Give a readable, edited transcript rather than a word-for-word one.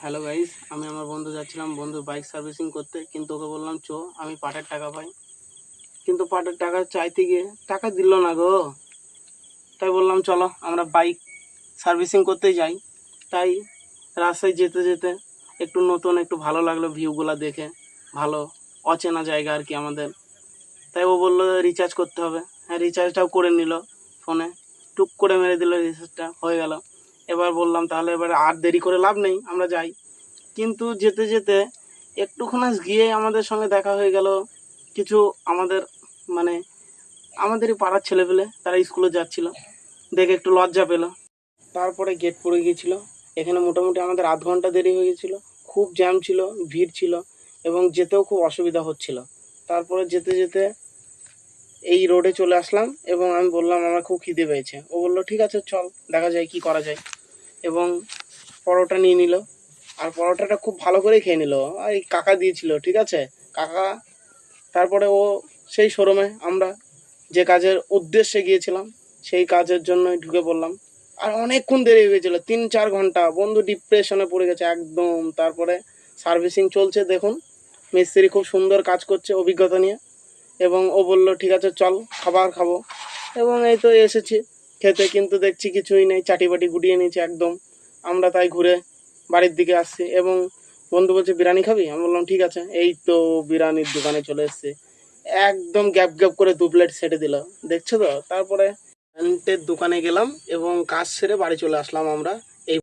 Hello guys, আমি আমার বন্ধু যাচ্ছিলাম বন্ধু বাইক সার্ভিসিং করতে, কিন্তু ওকে বললাম চো আমি পাটের টাকা পাই, কিন্তু পাটের টাকা চাইতে গিয়ে টাকা দিল না গো। তাই বললাম চলো আমরা বাইক সার্ভিসিং করতে যাই। তাই রাস্তায় যেতে যেতে একটু নতুন একটু ভালো লাগলো ভিউগুলো দেখে, ভালো অচেনা জায়গা আর কি আমাদের। তাই ও বললো রিচার্জ করতে হবে। হ্যাঁ, রিচার্জটাও করে নিল ফোনে, টুক করে মেরে দিল, রিচার্জটা হয়ে গেল। এবার বললাম তাহলে এবার আর দেরি করে লাভ নেই, আমরা যাই। কিন্তু যেতে যেতে একটুখানি গিয়ে আমাদের সঙ্গে দেখা হয়ে গেল কিছু আমাদের মানে আমাদেরই পাড়ার ছেলেপেলে, তারা স্কুলে যাচ্ছিল, দেখে একটু লজ্জা পেল। তারপরে গেট পড়ে গিয়েছিল। এখানে মোটামুটি আমাদের আধ ঘন্টা দেরি হয়ে গেছিলো। খুব জ্যাম ছিল, ভিড় ছিল এবং যেতেও খুব অসুবিধা হচ্ছিল। তারপরে যেতে যেতে এই রোডে চলে আসলাম এবং আমি বললাম আমার খুব খিদে পেয়েছে। ও বললো ঠিক আছে চল দেখা যায় কি করা যায়, এবং পরোটা নিয়ে নিল। আর পরোটাটা খুব ভালো করেই খেয়ে নিল। আর এই কাকা দিয়েছিল, ঠিক আছে কাকা। তারপরে ও সেই শোরুমে আমরা যে কাজের উদ্দেশ্যে গিয়েছিলাম সেই কাজের জন্যই ঢুকে পড়লাম। আর অনেকক্ষণ দেরি হয়ে গেছিলো, 3-4 ঘন্টা। বন্ধু ডিপ্রেশনে পড়ে গেছে একদম। তারপরে সার্ভিসিং চলছে, দেখুন মিস্ত্রি খুব সুন্দর কাজ করছে অভিজ্ঞতা নিয়ে। এবং ও বললো ঠিক আছে চল খাবার খাবো, এবং এই তো এসেছি খেতে, কিন্তু দেখছি কিছুই নেই, চাটিবাটি গুটিয়ে নিয়েছে একদম। আমরা তাই ঘুরে বাড়ির দিকে আসছি এবং বন্ধু বলছে বিরিয়ানি খাবি, আমি বললাম ঠিক আছে। এই তো বিরিয়ানির দোকানে চলে এসছে, একদম গ্যাপ গ্যাপ করে 2 প্লেট সেটে দিল, দেখছো তো। তারপরে প্যান্টের দোকানে গেলাম এবং কাজ সেরে বাড়ি চলে আসলাম আমরা।